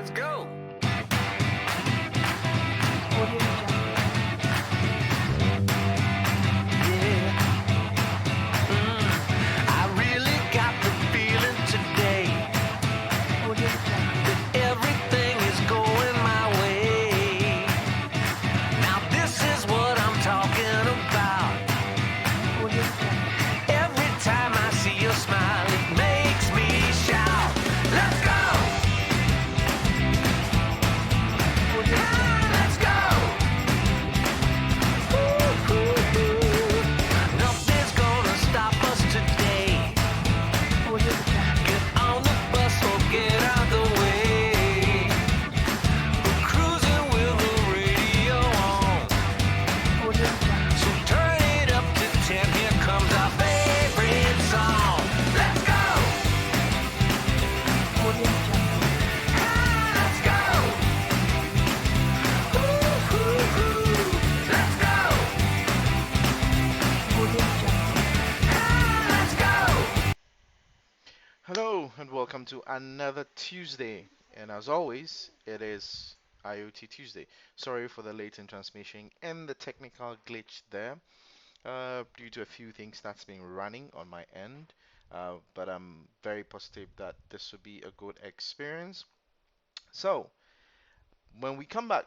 let's go. Yeah. I really got the feeling today that everything is going my way. Now this is what I'm talking about. Every time I see your smile, it makes me shout. Let's go! Let's go! Nothing's gonna stop us today. Get on the bus or get out the way. We're cruising with the radio on. So turn it up to 10. Here comes our favorite song. Let's go! Let's go! Let's go! Let's go! Hello and welcome to another Tuesday. And as always, it is IoT Tuesday. Sorry for the late in transmission and the technical glitch there, due to a few things that's been running on my end. But I'm very positive that this will be a good experience. So, when we come back,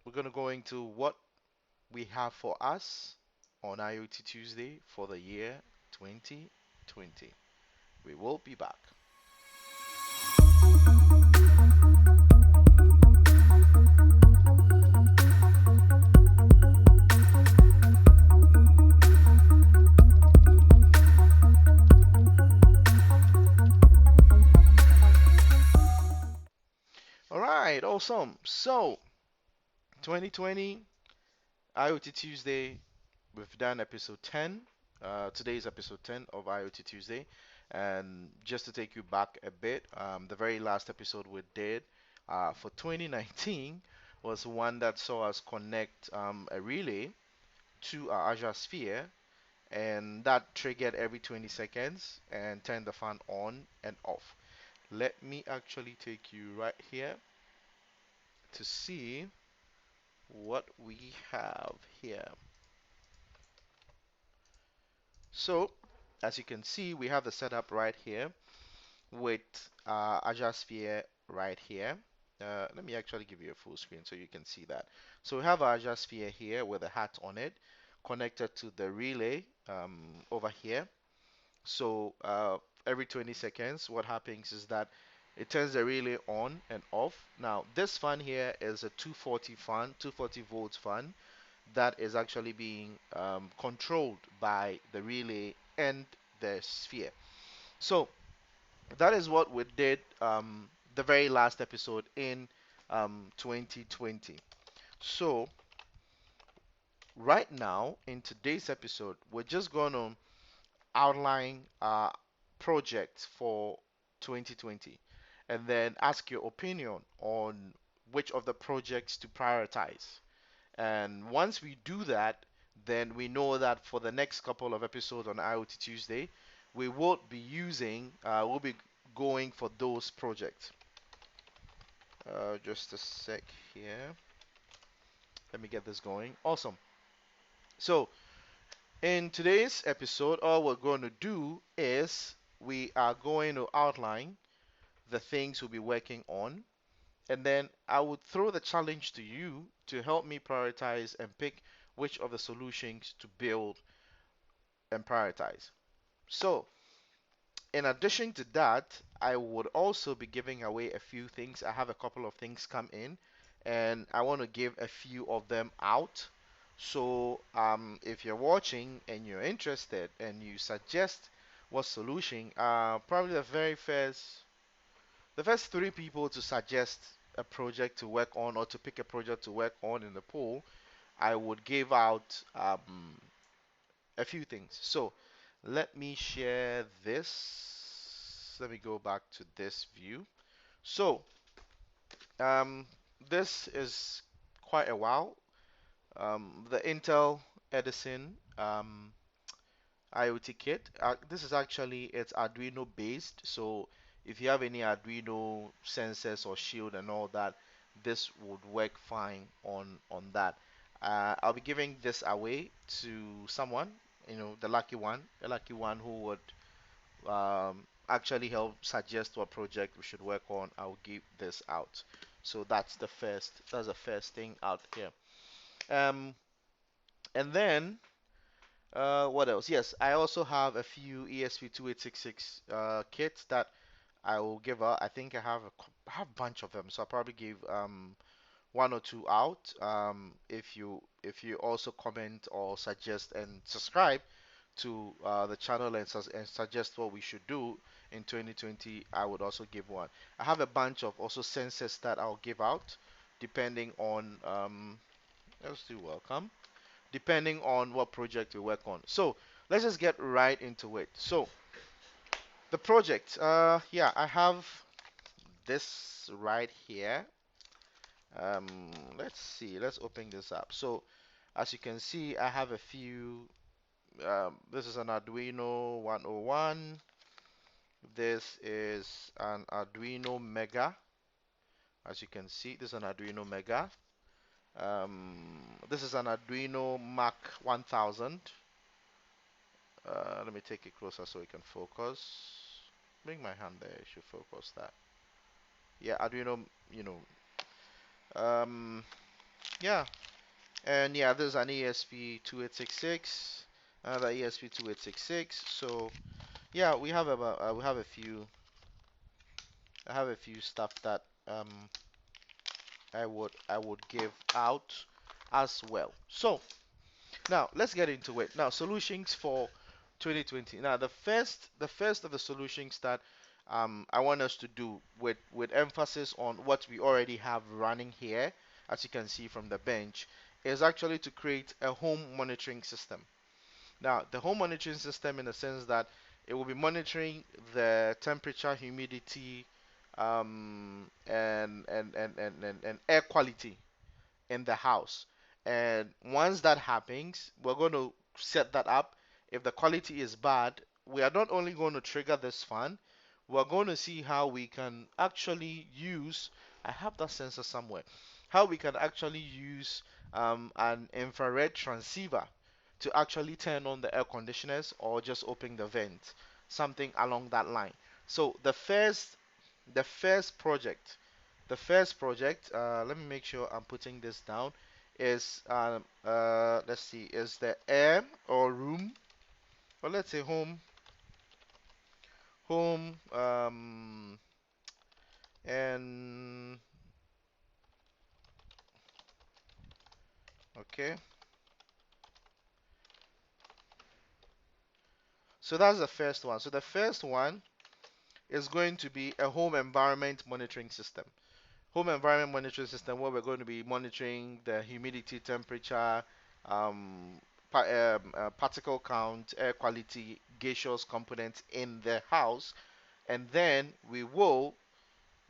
we're going to go into what we have for us on IoT Tuesday for the year 2020. We will be back. All right, awesome. So, 2020 IoT Tuesday, we've done episode 10. Today is episode 10 of IoT Tuesday. And just to take you back a bit, the very last episode we did for 2019 was one that saw us connect a relay to our Azure Sphere, and that triggered every 20 seconds and turned the fan on and off. Let me actually take you right here to see what we have here. So, as you can see, we have the setup right here with Azure Sphere right here. Let me actually give you a full screen so you can see that. So we have our Azure Sphere here with a hat on it, connected to the relay over here. So every 20 seconds, what happens is that it turns the relay on and off. Now, this fan here is a 240 fan, 240 volts fan that is actually being controlled by the relay and the sphere. So that is what we did the very last episode in 2020. So right now in today's episode, we're just going to outline projects for 2020 and then ask your opinion on which of the projects to prioritize. And once we do that, then we know that for the next couple of episodes on IoT Tuesday, we will be we'll be going for those projects. Just a sec here. Let me get this going. Awesome. So, in today's episode, all we're going to do is we are going to outline the things we'll be working on, and then I would throw the challenge to you to help me prioritize and pick which of the solutions to build and prioritize. So, in addition to that, I would also be giving away a few things. I have a couple of things come in, and I want to give a few of them out. So, if you're watching and you're interested and you suggest what solution, probably the first three people to suggest a project to work on or to pick a project to work on in the poll, I would give out a few things. So let me share this. Let me go back to this view. So um, this is quite a while. The Intel Edison IoT kit. This is actually it's Arduino based. So if you have any Arduino sensors or shield and all that, this would work fine on that. I'll be giving this away to someone, the lucky one who would actually help suggest what project we should work on. I'll give this out. So that's the first thing out here. Um, and then what else? Yes, I also have a few ESP2866 kits that I will give out. I think I have a bunch of them, so I'll probably give one or two out. If you also comment or suggest and subscribe to the channel and suggest what we should do in 2020, I would also give one. I have a bunch of also sensors that I'll give out depending on let's do welcome, depending on what project we work on. So let's just get right into it. So the project, yeah, I have this right here. Um, let's see, let's open this up. So as you can see, I have a few. This is an Arduino 101. This is an Arduino Mega. As you can see, this is an Arduino Mega. This is an Arduino Mac 1000. Let me take it closer so it can focus. Bring my hand there, it should focus that. Yeah, Arduino, you know, um, yeah, and yeah, there's an ESP2866, another ESP2866. So yeah, we have a few, I have a few stuff that I would give out as well. So now let's get into it. Now solutions for 2020. Now the first of the solutions that I want us to do with emphasis on what we already have running here, as you can see from the bench, is actually to create a home monitoring system. Now the home monitoring system in the sense that it will be monitoring the temperature, humidity, and air quality in the house. And once that happens, we're going to set that up. If the quality is bad, we are not only going to trigger this fan, we're going to see how we can actually use, I have that sensor somewhere, how we can actually use an infrared transceiver to actually turn on the air conditioners or just open the vent, something along that line. So the first project, let me make sure I'm putting this down, is let's see, is the air or room, or let's say home, and okay. So that's the first one. So the first one is going to be a home environment monitoring system. Home environment monitoring system where we're going to be monitoring the humidity, temperature, um, particle count, air quality, gaseous components in the house, and then we will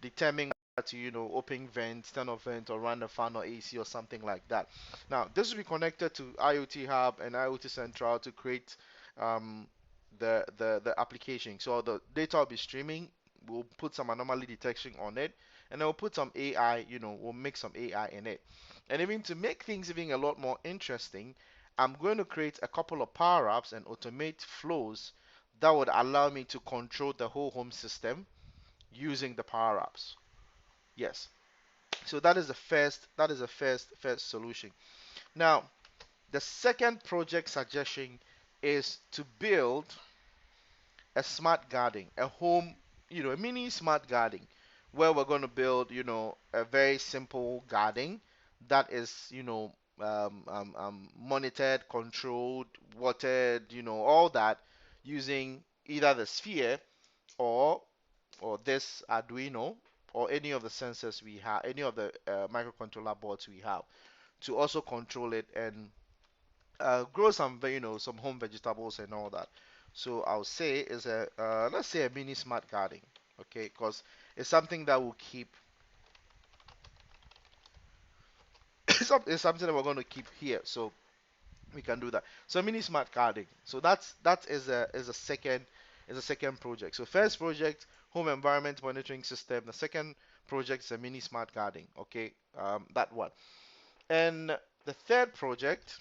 determine to open vent, turn off vent, or run a fan or AC or something like that. Now this will be connected to IoT Hub and IoT Central to create um, the application. So the data will be streaming. We'll put some anomaly detection on it, and then we'll put some AI. We'll make some AI in it. And even to make things even a lot more interesting, I'm going to create a couple of power ups and automate flows that would allow me to control the whole home system using the power ups. Yes. So that is the first solution. Now, the second project suggestion is to build a smart garden, a home, a mini smart garden where we're going to build, a very simple garden that is, monitored, controlled, watered, all that using either the sphere or this Arduino or any of the sensors we have, any of the microcontroller boards we have to also control it and grow some home vegetables and all that. So I'll say is a let's say a mini smart garden, okay? Because it's something that will keep it's something that we're going to keep here, so. We can do that. So mini smart garden. So that is a second. is the second project. So first project, home environment monitoring system. The second project is a mini smart garden. Okay, that one. And the third project,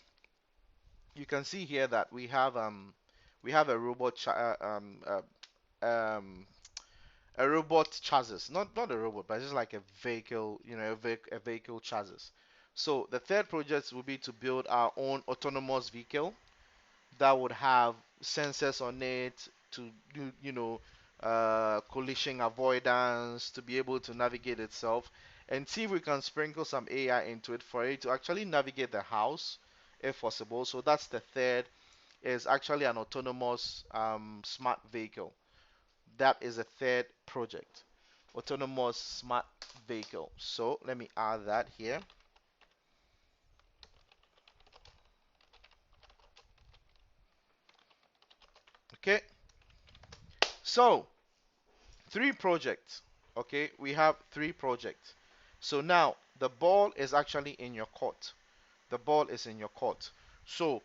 you can see here that we have a robot um, a robot chassis, not a robot, but just like a vehicle, a vehicle chassis. So the third project will be to build our own autonomous vehicle that would have sensors on it to do, collision avoidance, to be able to navigate itself, and see if we can sprinkle some AI into it for it to actually navigate the house if possible. So that's the third, is actually an autonomous smart vehicle. That is a third project, autonomous smart vehicle. So let me add that here. Okay, so three projects. Okay, we have three projects. So now the ball is actually in your court. The ball is in your court. So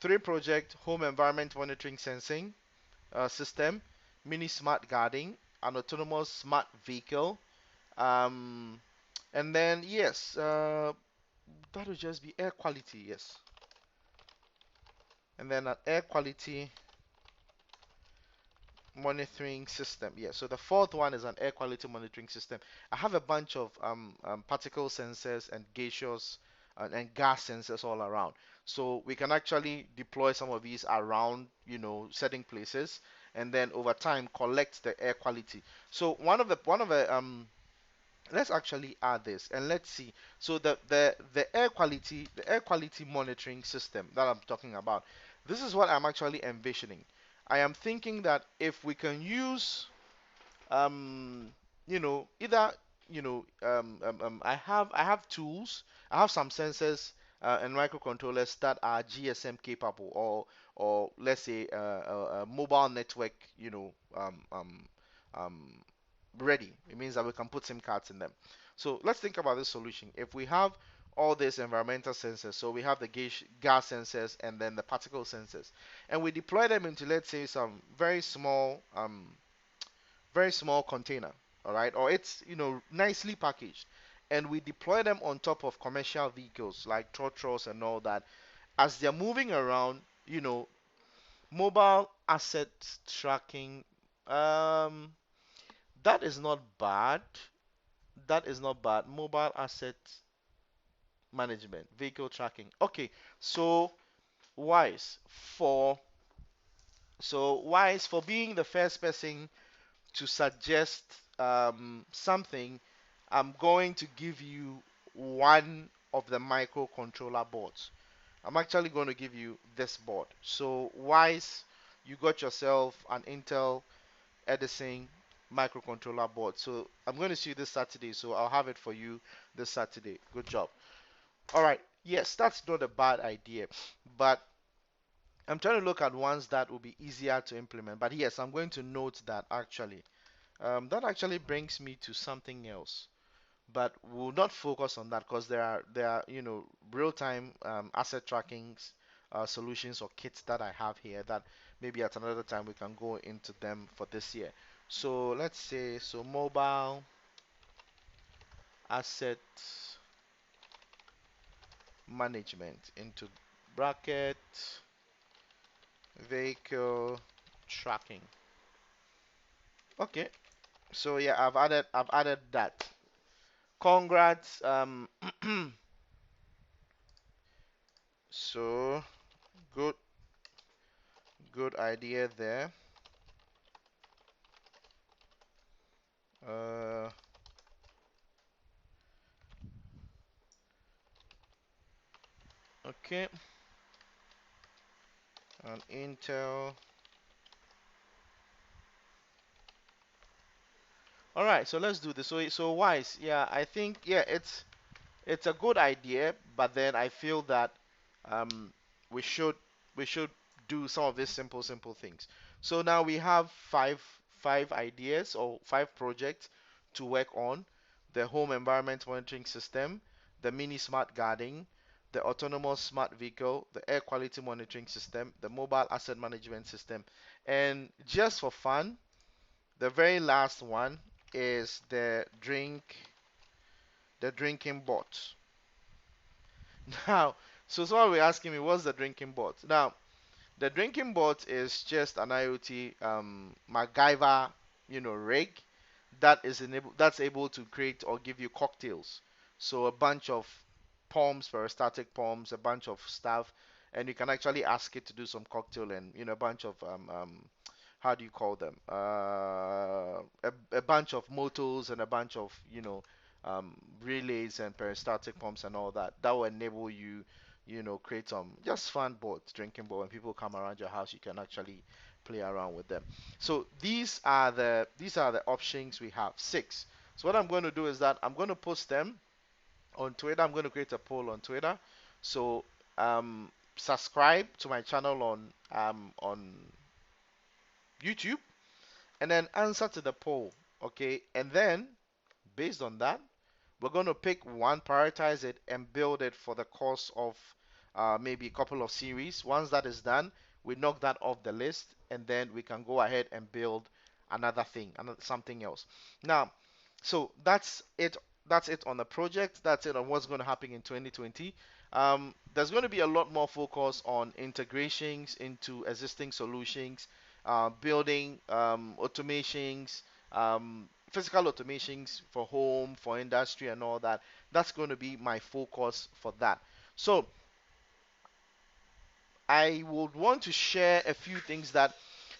three project: home environment monitoring sensing system, mini smart guarding, an autonomous smart vehicle, um, and then yes, that would just be air quality. Yes, and then an air quality monitoring system. Yeah, so the fourth one is an air quality monitoring system. I have a bunch of particle sensors and gaseous and gas sensors all around. So we can actually deploy some of these around, certain places, and then over time collect the air quality. So let's actually add this and let's see. So the air quality monitoring system that I'm talking about, this is what I'm actually envisioning. I am thinking that if we can use either I have tools, I have some sensors and microcontrollers that are GSM capable, or let's say a mobile network, um, ready. It means that we can put SIM cards in them. So let's think about this solution. If we have all these environmental sensors, so we have the gas sensors and then the particle sensors, and we deploy them into, let's say, some very small container, all right, or it's nicely packaged, and we deploy them on top of commercial vehicles like tow trucks and all that. As they're moving around, mobile asset tracking, um, that is not bad. That is not bad. Mobile asset management, vehicle tracking. Okay, so wise for wise for being the first person to suggest something, I'm going to give you one of the microcontroller boards. I'm actually going to give you this board. So, Wise, you got yourself an Intel Edison microcontroller board. So, I'm going to see you this Saturday. So, I'll have it for you this Saturday. Good job. All right. Yes, that's not a bad idea. But I'm trying to look at ones that will be easier to implement. But yes, I'm going to note that actually. That actually brings me to something else, but we'll not focus on that because there are real-time asset tracking solutions or kits that I have here that maybe at another time we can go into them for this year. So let's say mobile asset management into bracket vehicle tracking. Okay, so yeah, I've added that. Congrats. So good good idea there. Uh, okay, on Intel. All right, so let's do this. So Wise, yeah, I think yeah, it's a good idea, but then I feel that um, we should we should do some of these simple things. So now we have five ideas or five projects to work on: the home environment monitoring system, the mini smart garden, the autonomous smart vehicle, the air quality monitoring system, the mobile asset management system, And just for fun, the very last one is the drinking bot. Now, so someone will be asking me, what's the drinking bot? Now, the drinking bot is just an IoT MacGyver, rig that's able to create or give you cocktails. So a bunch of poems, peristaltic poems, a bunch of stuff, and you can actually ask it to do some cocktail and a bunch of how do you call them? A bunch of motors and a bunch of relays and peristaltic pumps and all that. That will enable you create some just fun boards, drinking board. When people come around your house, you can actually play around with them. So these are the options we have. Six. So what I'm going to do is that I'm going to post them on Twitter. I'm going to create a poll on Twitter. So subscribe to my channel on YouTube and then answer to the poll. Okay, and then based on that, we're going to pick one, prioritize it, and build it for the course of maybe a couple of series. Once that is done, we knock that off the list, and then we can go ahead and build another thing, something else. Now, so that's it. That's it on the project. That's it on what's going to happen in 2020. There's going to be a lot more focus on integrations into existing solutions, building automations, physical automations for home, for industry, and all that. That's going to be my focus for that. So I would want to share a few things that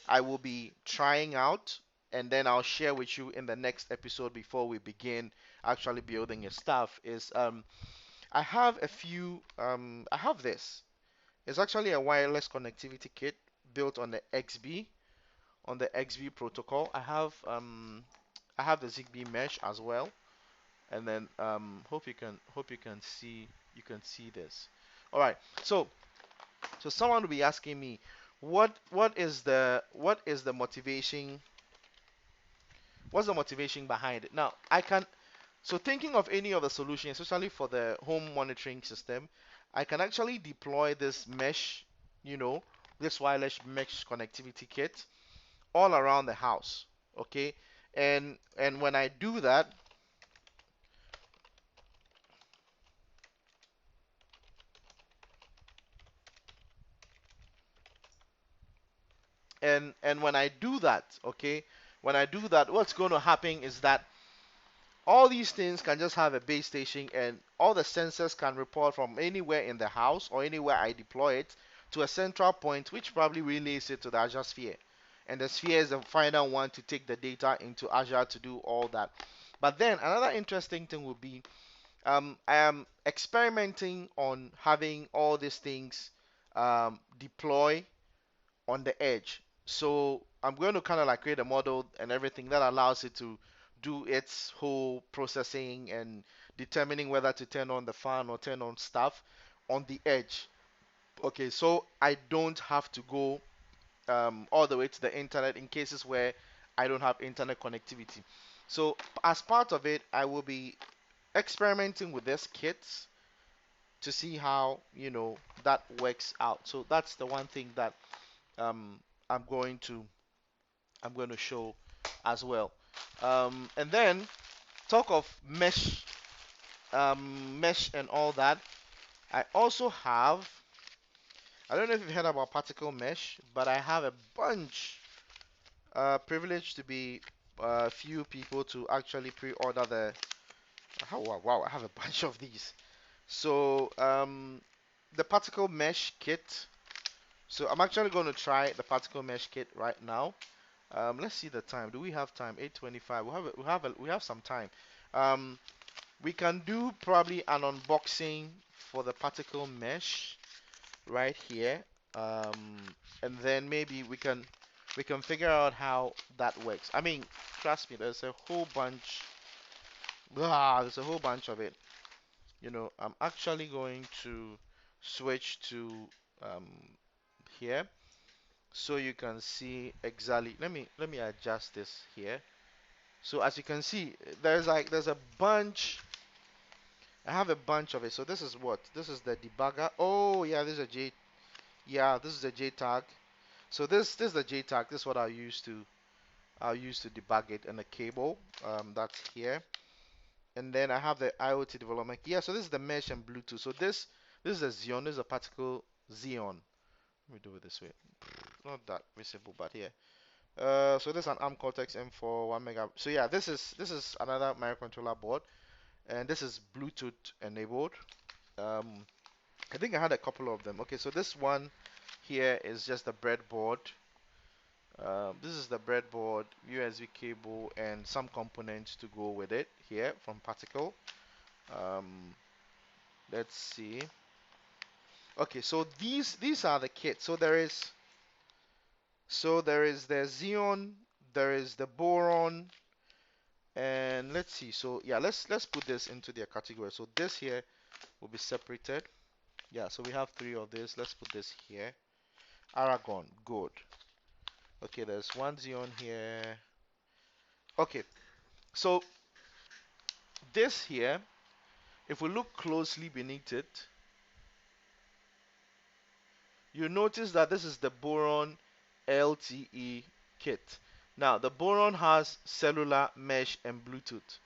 I will be trying out, and then I'll share with you in the next episode before we begin actually building your stuff. Is I have a few. I have this. It's actually a wireless connectivity kit built on the XB protocol. I have the Zigbee mesh as well, and then hope you can see this. All right. So someone will be asking me, what is the motivation? What's the motivation behind it? Now I can so thinking of any of the solutions, especially for the home monitoring system, I can actually deploy this mesh, you know, this wireless mesh connectivity kit all around the house. Okay, and when I do that, and when I do that, okay, when I do that, what's going to happen is that all these things can just have a base station, and all the sensors can report from anywhere in the house or anywhere I deploy it to a central point, which probably relays it to the Azure Sphere. And the Sphere is the final one to take the data into Azure to do all that. But then another interesting thing would be I am experimenting on having all these things deploy on the edge. So I'm going to kind of like create a model and everything that allows it to do its whole processing and determining whether to turn on the fan or turn on stuff on the edge. Okay, so I don't have to go all the way to the internet in cases where I don't have internet connectivity. So as part of it, I will be experimenting with this kits to see how that works out. So that's the one thing that um, I'm going to I'm going to show as well. And then talk of mesh and all that. I also have, I don't know if you've heard about particle mesh, but I have a bunch, privileged to be a few people to actually pre-order oh wow, wow, I have a bunch of these. So the particle mesh kit. So I'm actually going to try the particle mesh kit right now. Let's see the time. Do we have time? 8:25. We have some time. Um, we can do probably an unboxing for the particle mesh right here. Um, and then maybe we can figure out how that works. I mean, trust me, there's a whole bunch. There's a whole bunch of it. I'm actually going to switch to um, here so you can see exactly. Let me adjust this here. So as you can see, there's a bunch. I have a bunch of it. So this is what? This is the debugger. Oh yeah, this is a J. Yeah, this is a J tag. So this is the JTAG. This is what I'll use to debug it, and the cable that's here. And then I have the IoT development. Yeah, so this is the mesh and Bluetooth. So this is a Xeon. This is a particle Xeon. Let me do it this way. Not that visible, but here. So this is an ARM Cortex M4 1 mega. So yeah, this is another microcontroller board, and this is Bluetooth enabled. Um, I think I had a couple of them. Okay, so this one here is just the breadboard. This is the breadboard, USB cable, and some components to go with it here from Particle. Um, let's see. Okay, so these are the kits. So there is the Xeon, there is the boron, and let's see. So yeah, let's put this into their category. So this here will be separated. Yeah, so we have three of this. Let's put this here. Aragon, good. Okay, there's one Xeon here. Okay, so this here, if we look closely beneath it, you notice that this is the boron LTE kit. Now, the boron has cellular, mesh, and Bluetooth.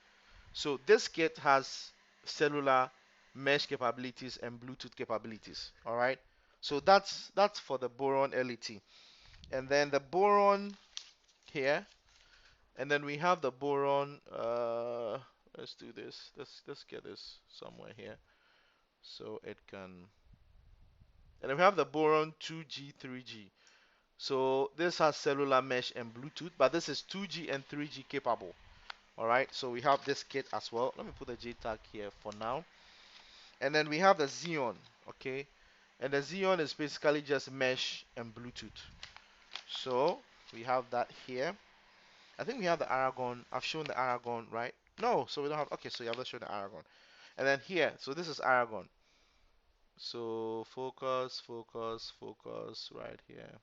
So this kit has cellular, mesh capabilities, and Bluetooth capabilities. All right. So that's for the boron LET. And then the boron here, and then we have the boron. Let's do this. Let's get this somewhere here so it can. And then we have the boron 2G, 3G. So this has cellular mesh and Bluetooth, but this is 2G and 3G capable. All right, so we have this kit as well. Let me put the JTAG here for now. And then we have the Xeon, okay? And the Xeon is basically just mesh and Bluetooth. So we have that here. I think we have the Aragon. I've shown the Aragon, right? No, so we don't have. Okay, so you have to show the Aragon. And then here, so this is Aragon. So focus, focus, focus right here.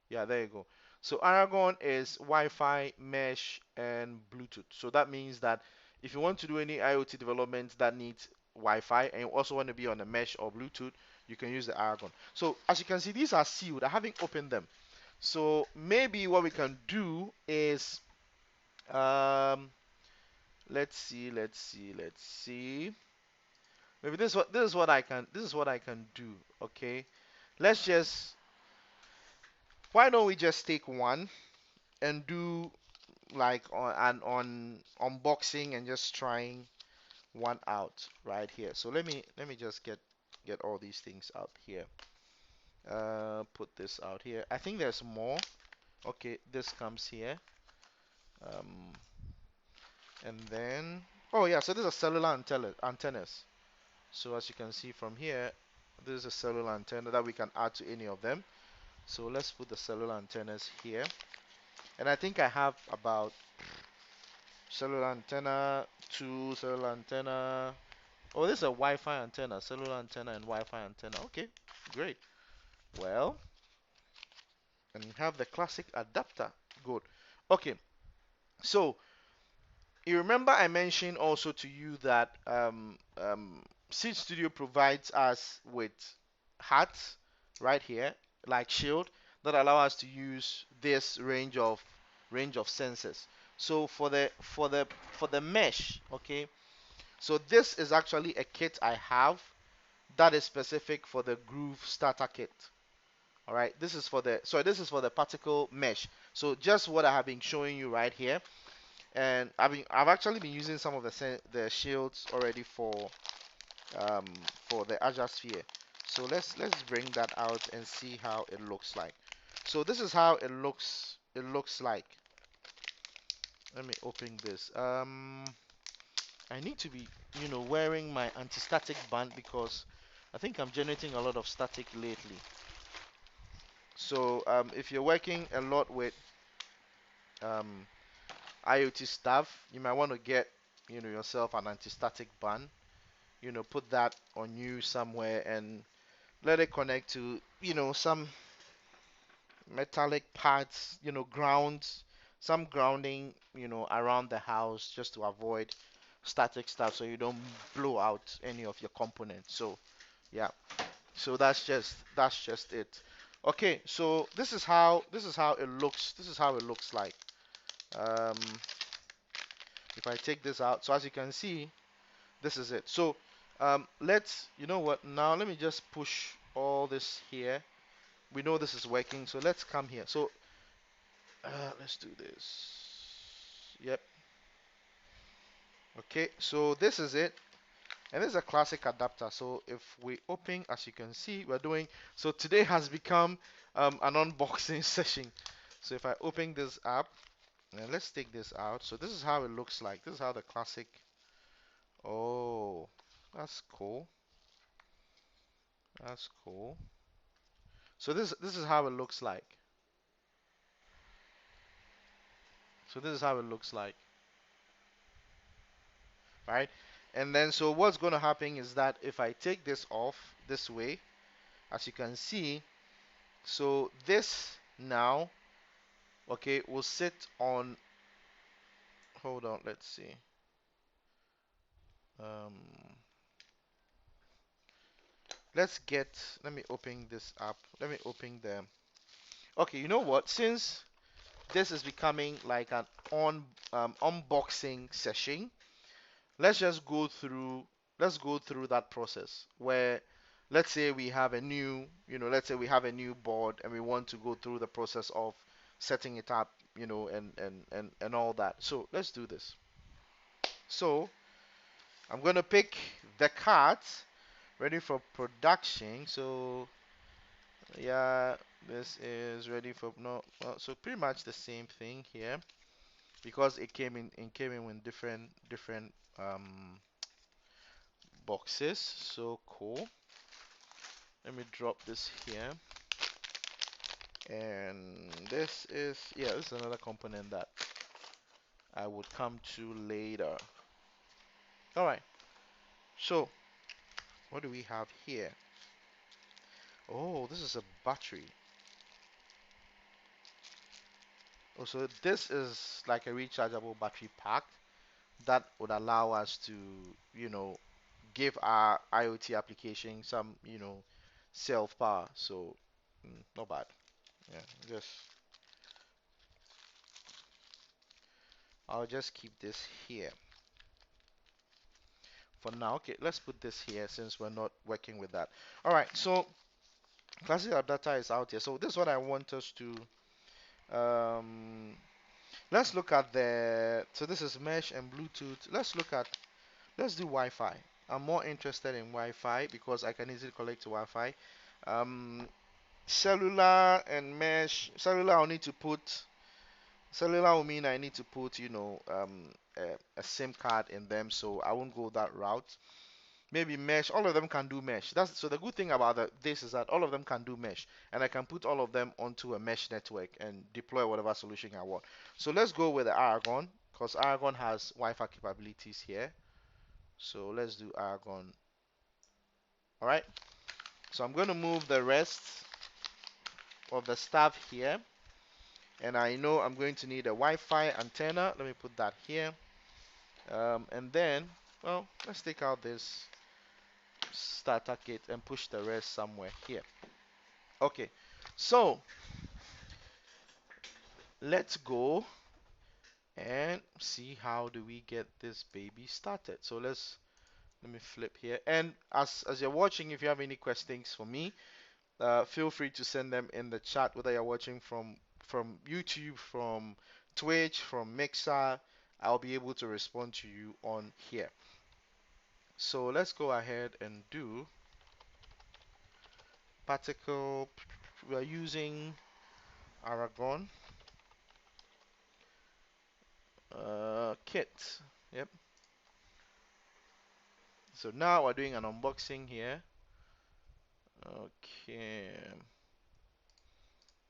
Yeah, there you go. So Aragon is Wi-Fi, mesh, and Bluetooth. So that means that if you want to do any IoT development that needs Wi-Fi and you also want to be on a mesh or Bluetooth, you can use the Aragon. So as you can see, these are sealed. I haven't opened them. So maybe what we can do is, um, let's see. Maybe this is what I can do. Okay, let's just. Why don't we just take one and do like on unboxing and just trying one out right here. So let me just get all these things out here. Put this out here. I think there's more. Okay, this comes here. Um, and then oh yeah, so these are cellular antennas. So as you can see from here, this is a cellular antenna that we can add to any of them. So let's put the cellular antennas here. And I think I have about cellular antenna, two cellular antenna. Oh, this is a Wi-Fi antenna, cellular antenna and Wi-Fi antenna. Okay, great. Well, and you have the classic adapter. Good. Okay, so you remember I mentioned also to you that Seed Studio provides us with hats right here, like Shield, that allow us to use this range of sensors. So for the mesh, okay. So this is actually a kit I have that is specific for the Groove Starter Kit. All right, this is for the particle mesh. So just what I have been showing you right here, and I've actually been using some of the shields already um, for the Azure Sphere. So let's bring that out and see how it looks like. So this is how it looks. It looks like. Let me open this. I need to be, wearing my anti-static band because I think I'm generating a lot of static lately. So if you're working a lot with um, IoT stuff, you might want to get, yourself an anti-static band. Put that on you somewhere and let it connect to, some metallic parts, grounds, some grounding, around the house just to avoid static stuff so you don't blow out any of your components. So yeah, so that's just it. Okay, so this is how it looks. This is how it looks like. Um, if I take this out, so as you can see, this is it. So let's, you know what? Now let me just push all this here. We know this is working, so let's come here. So let's do this. Yep. Okay, so this is it. And this is a classic adapter. So if we open, as you can see, we're doing, so today has become an unboxing session. So if I open this up, and let's take this out. So this is how it looks like. This is how the classic, oh, that's cool. That's cool. So this is how it looks like. So this is how it looks like, right? And then so what's going to happen is that if I take this off this way, as you can see, so this now, okay, will sit on, hold on, let's see. Um, let's get, let me open this up. Let me open the, okay, you know what? Since this is becoming like an unboxing session, let's just go through, let's go through that process where, let's say we have a new, let's say we have a new board and we want to go through the process of setting it up, and all that. So let's do this. So I'm gonna pick the cards ready for production. So yeah, this is ready for, no, so pretty much the same thing here because it came in with different boxes. So cool. Let me drop this here. And this is, yeah, this is another component that I would come to later. All right. So what do we have here? Oh, this is a battery. Oh, so this is like a rechargeable battery pack that would allow us to, you know, give our IoT application some, self power. So, not bad. Yeah, just I'll just keep this here for now. Okay, let's put this here since we're not working with that. All right, so classic data is out here. So this is what I want us to. Um, let's look at the. So this is mesh and Bluetooth. Let's do Wi-Fi. I'm more interested in Wi-Fi because I can easily connect to Wi-Fi. Um, cellular and mesh. Cellular, I'll need to put. Cellular will mean I need to put, a SIM card in them, so I won't go that route. Maybe mesh. All of them can do mesh. That's so the good thing about this is that all of them can do mesh, and I can put all of them onto a mesh network and deploy whatever solution I want. So let's go with the Aragon because Aragon has Wi-Fi capabilities here. So let's do Aragon. All right. So I'm going to move the rest of the stuff here, and I know I'm going to need a Wi-Fi antenna. Let me put that here. And then, well, let's take out this starter kit and push the rest somewhere here. Okay, so let's go and see how do we get this baby started. So let me flip here. And as you're watching, if you have any questions for me, feel free to send them in the chat, whether you're watching from YouTube, from Twitch, from Mixer. I'll be able to respond to you on here. So let's go ahead and do particle. We are using Aragon kit. Yep. So now we're doing an unboxing here. Okay.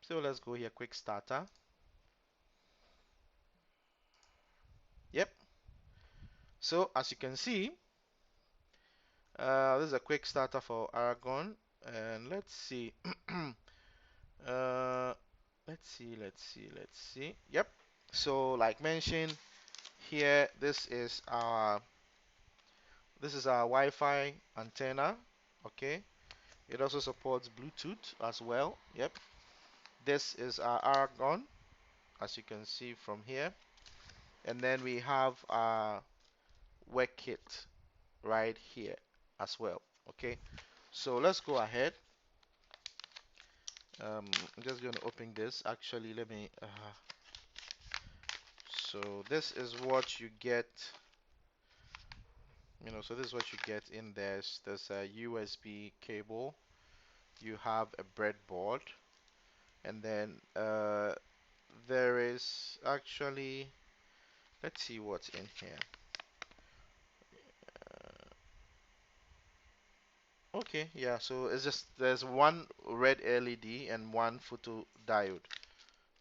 So let's go here, quick starter. Yep. So as you can see, this is a quick starter for Aragon. And let's see. uh, let's see. Yep. So like mentioned here, this is our Wi-Fi antenna. Okay. It also supports Bluetooth as well. Yep. This is our Argon, as you can see from here. And then we have our work kit right here as well. Okay. So let's go ahead. I'm just going to open this. Actually, let me. So this is what you get. So this is what you get in there. There's a USB cable. You have a breadboard, and then there is actually. Let's see what's in here. Okay, yeah. So it's just there's one red LED and one photo diode,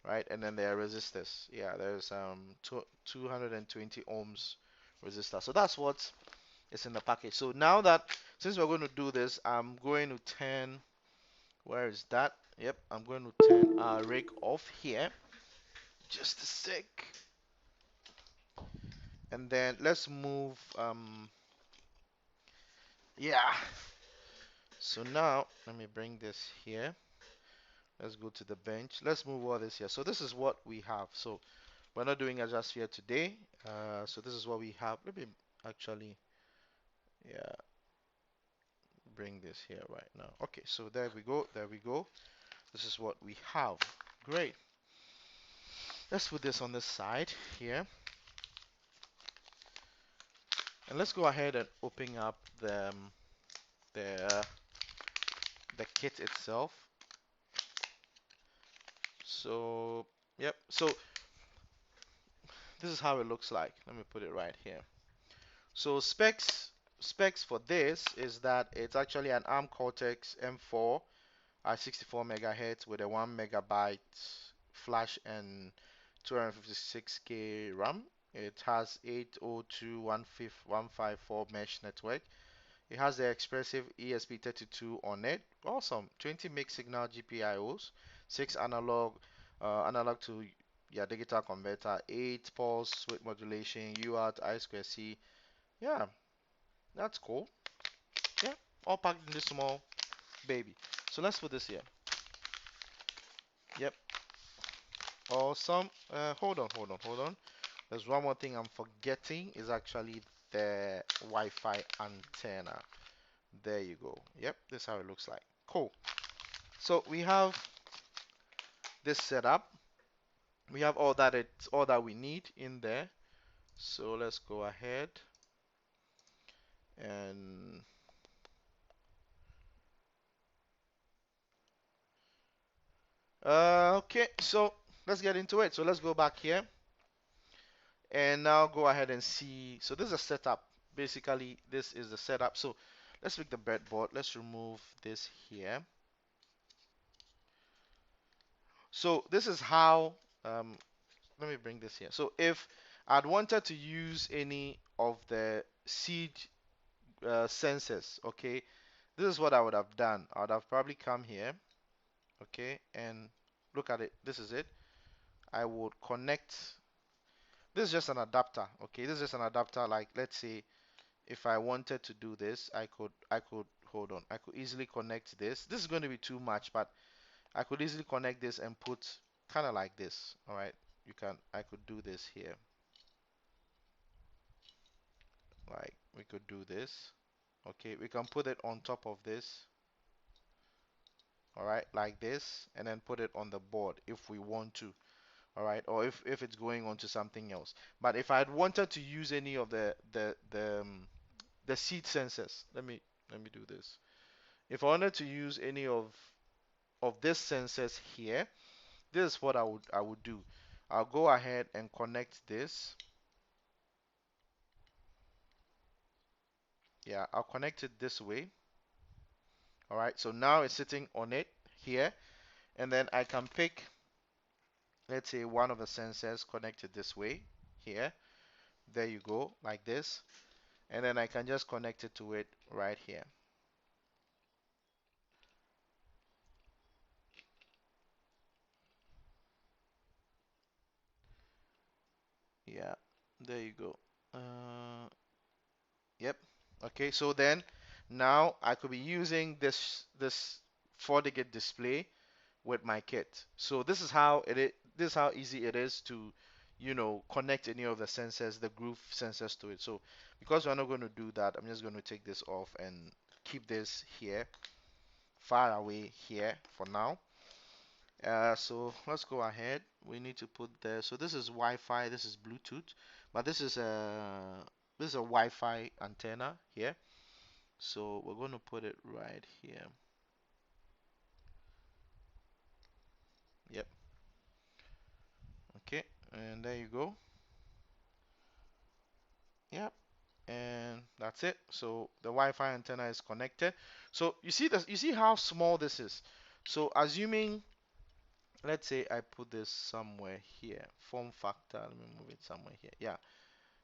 right? And then there are resistors. Yeah, there's 220 ohms resistor. So that's what is in the package. So now that since we're going to do this, I'm going to turn. Where is that? Yep, I'm going to turn our rig off here. Just a sec. And then let's move. Yeah. So now let me bring this here. Let's go to the bench. Let's move all this here. So this is what we have. So we're not doing a just here today. So this is what we have. Let me actually, yeah, bring this here right now. Okay, so there we go. There we go. This is what we have. Great. Let's put this on this side here. And let's go ahead and open up the the kit itself. So, yep. So this is how it looks like. Let me put it right here. So specs for this is that it's actually an ARM Cortex M4 at 64 megahertz with a 1 megabyte flash and 256K RAM. It has 802.154 mesh network. It has the expressive ESP32 on it. Awesome. 20 mix signal GPIOs, 6 analog to digital converter, 8 pulse width modulation, UART, I2C. Yeah, that's cool. Yeah, all packed in this small baby. So let's put this here. Yep, awesome. Hold on. There's one more thing I'm forgetting is actually the Wi-Fi antenna. There you go. Yep, this is how it looks like. Cool. So we have this setup. We have all that we need in there. So let's go ahead and okay, so let's get into it. So let's go back here and now go ahead and see. So this is a setup. Basically, this is the setup. So let's pick the breadboard. Let's remove this here. So this is how let me bring this here. So if I'd wanted to use any of the seed sensors, okay, this is what I would have done. I would have probably come here, okay, and look at it. This is it. I would connect. This is just an adapter, okay. This is just an adapter. Like let's say if I wanted to do this, I could hold on. I could easily connect this. This is going to be too much, but I could easily connect this and put kind of like this. All right, I could do this here. Like we could do this. Okay, we can put it on top of this. All right, like this, and then put it on the board if we want to. All right, or if it's going on to something else. But if I'd wanted to use any of the seat sensors, let me do this. If I wanted to use any of these sensors here, this is what I would do. I'll go ahead and connect this. Yeah, I'll connect it this way. All right, so now it's sitting on it here, and then I can pick, let's say, one of the sensors connected this way here. There you go, like this, and then I can just connect it to it right here. Yeah, there you go. Yep. Okay, so then Now I could be using this 4-digit display with my kit. So this is how easy it is to, connect any of the sensors, the groove sensors to it. So because we're not going to do that, I'm just going to take this off and keep this here, far away here for now. So let's go ahead. We need to put there. So this is Wi-Fi, this is Bluetooth, but this is a Wi-Fi antenna here. So we're going to put it right here. Yep. Okay. And there you go. Yep. And that's it. So the Wi-Fi antenna is connected. So you see this, you see how small this is. So assuming, let's say I put this somewhere here, form factor, let me move it somewhere here. Yeah.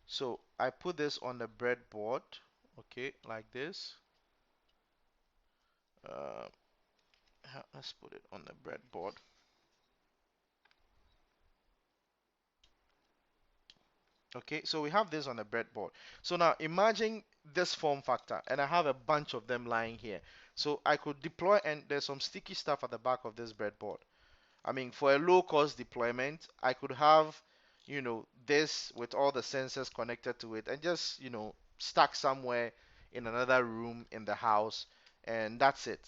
So I put this on the breadboard, okay, like this. Uh, let's put it on the breadboard. Okay, so we have this on the breadboard. So now imagine this form factor, and I have a bunch of them lying here. So I could deploy, and there's some sticky stuff at the back of this breadboard. I mean, for a low cost deployment, I could have, this with all the sensors connected to it and just, stuck somewhere in another room in the house, and that's it.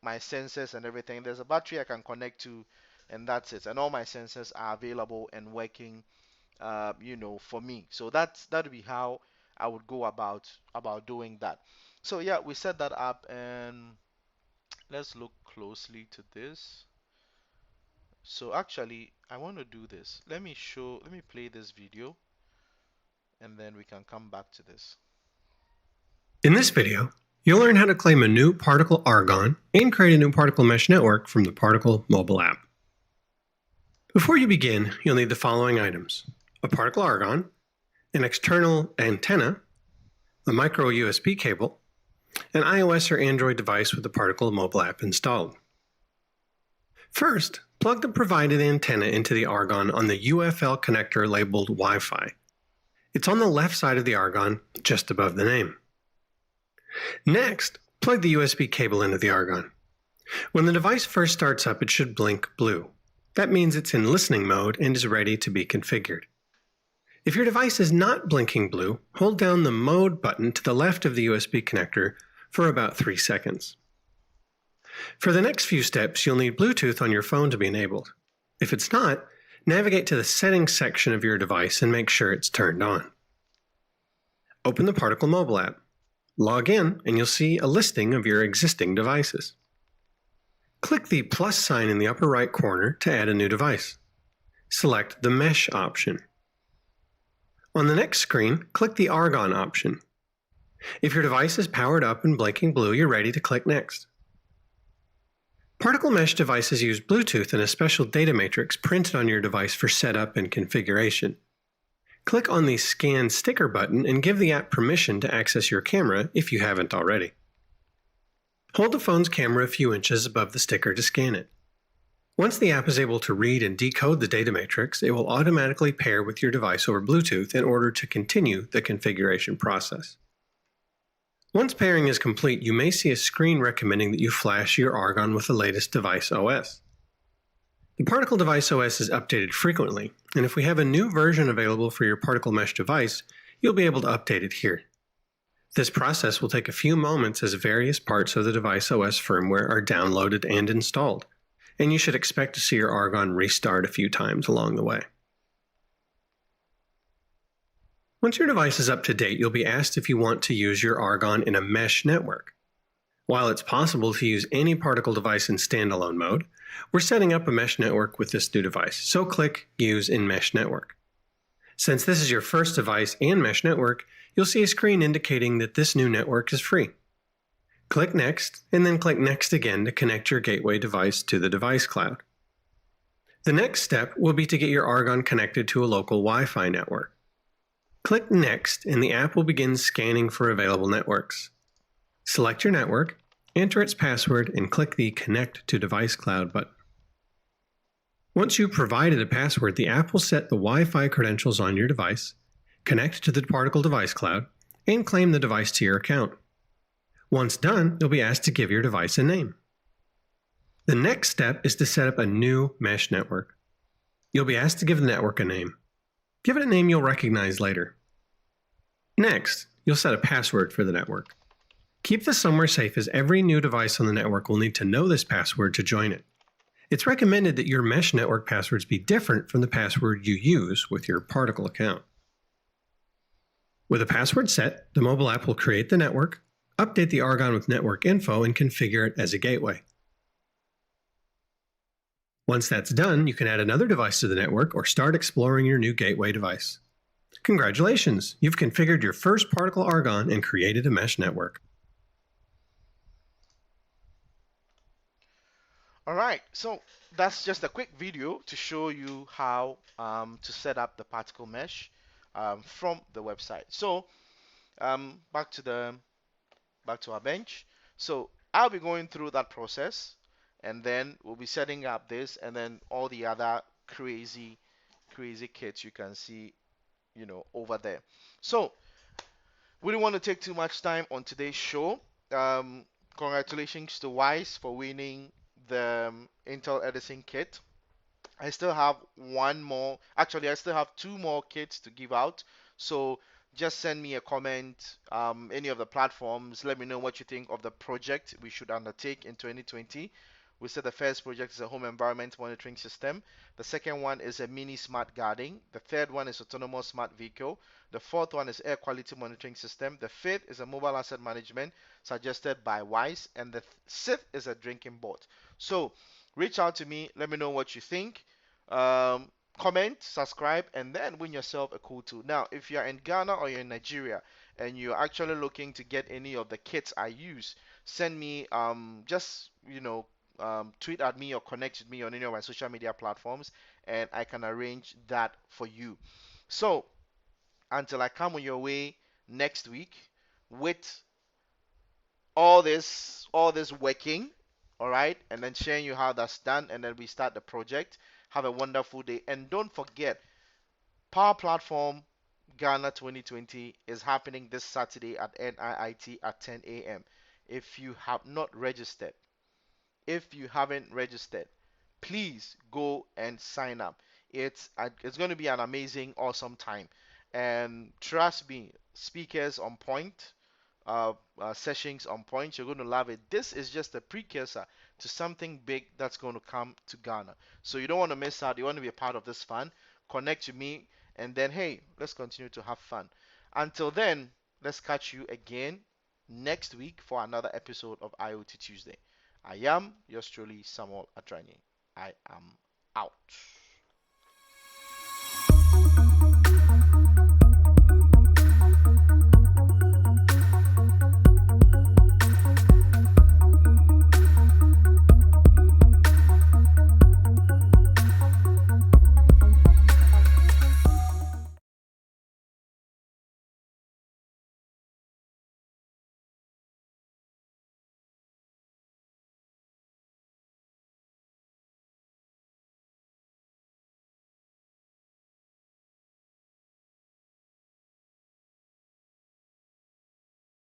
My sensors and everything. There's a battery I can connect to, and that's it. And all my sensors are available and working, for me. So that'd be how I would go about doing that. So yeah, we set that up, and let's look closely to this. So actually, I want to do this. Let me play this video, and then we can come back to this. In this video, you'll learn how to claim a new particle argon and create a new particle mesh network from the Particle mobile app. Before you begin, you'll need the following items: a particle argon, an external antenna, a micro USB cable, an iOS or Android device with the Particle mobile app installed. First, plug the provided antenna into the argon on the UFL connector labeled Wi-Fi. It's on the left side of the argon, just above the name. Next, plug the USB cable into the argon. When the device first starts up, it should blink blue. That means it's in listening mode and is ready to be configured. If your device is not blinking blue, hold down the mode button to the left of the USB connector for about 3 seconds. For the next few steps, you'll need Bluetooth on your phone to be enabled. If it's not, navigate to the settings section of your device and make sure it's turned on. Open the Particle mobile app. Log in and you'll see a listing of your existing devices. Click the plus sign in the upper right corner to add a new device. Select the Mesh option. On the next screen, click the Argon option. If your device is powered up and blinking blue, you're ready to click Next. Particle Mesh devices use Bluetooth and a special data matrix printed on your device for setup and configuration. Click on the Scan Sticker button and give the app permission to access your camera if you haven't already. Hold the phone's camera a few inches above the sticker to scan it. Once the app is able to read and decode the data matrix, it will automatically pair with your device over Bluetooth in order to continue the configuration process. Once pairing is complete, you may see a screen recommending that you flash your argon with the latest device OS. The Particle device OS is updated frequently, and if we have a new version available for your Particle Mesh device, you'll be able to update it here. This process will take a few moments as various parts of the device OS firmware are downloaded and installed, and you should expect to see your argon restart a few times along the way. Once your device is up to date, you'll be asked if you want to use your argon in a mesh network. While it's possible to use any Particle device in standalone mode, we're setting up a mesh network with this new device, so click Use in Mesh Network. Since this is your first device and mesh network, you'll see a screen indicating that this new network is free. Click Next, and then click Next again to connect your gateway device to the device cloud. The next step will be to get your argon connected to a local Wi-Fi network. Click Next and the app will begin scanning for available networks. Select your network, enter its password, and click the Connect to Device Cloud button. Once you've provided a password, the app will set the Wi-Fi credentials on your device, connect to the Particle device cloud, and claim the device to your account. Once done, you'll be asked to give your device a name. The next step is to set up a new mesh network. You'll be asked to give the network a name. Give it a name you'll recognize later. Next, you'll set a password for the network. Keep this somewhere safe as every new device on the network will need to know this password to join it. It's recommended that your mesh network passwords be different from the password you use with your Particle account. With a password set, the mobile app will create the network, update the Argon with network info, and configure it as a gateway. Once that's done, you can add another device to the network or start exploring your new gateway device. Congratulations! You've configured your first Particle Argon and created a mesh network. Alright, so that's just a quick video to show you how to set up the particle mesh from the website. So back to our bench. So I'll be going through that process, and then we'll be setting up this, and then all the other crazy kits you can see, over there. So we don't want to take too much time on today's show. Congratulations to Wise for winning the Intel Edison kit. I still have one more. Actually, I still have two more kits to give out. So just send me a comment, any of the platforms. Let me know what you think of the project we should undertake in 2020. We said the first project is a home environment monitoring system. The second one is a mini smart garden. The third one is autonomous smart vehicle. The fourth one is air quality monitoring system. The fifth is a mobile asset management suggested by Wise. And the sixth is a drinking bot. So reach out to me. Let me know what you think. Comment, subscribe, and then win yourself a cool tool. Now, if you're in Ghana or you're in Nigeria and you're actually looking to get any of the kits I use, send me just tweet at me or connect with me on any of my social media platforms, and I can arrange that for you. So until I come on your way next week with all this working, all right, and then sharing you how that's done, and then we start the project. Have a wonderful day, and don't forget, Power Platform Ghana 2020 is happening this Saturday at NIIT at 10 a.m. If you have not registered, if you haven't registered, please go and sign up. It's going to be an amazing, awesome time, and trust me, speakers on point, sessions on point. You're going to love it. This is just a precursor to something big that's going to come to Ghana. So you don't want to miss out. You want to be a part of this fun. Connect to me, and then hey, let's continue to have fun. Until then, let's catch you again next week for another episode of IoT Tuesday. I am yours truly, Samuel Adrani. I am out.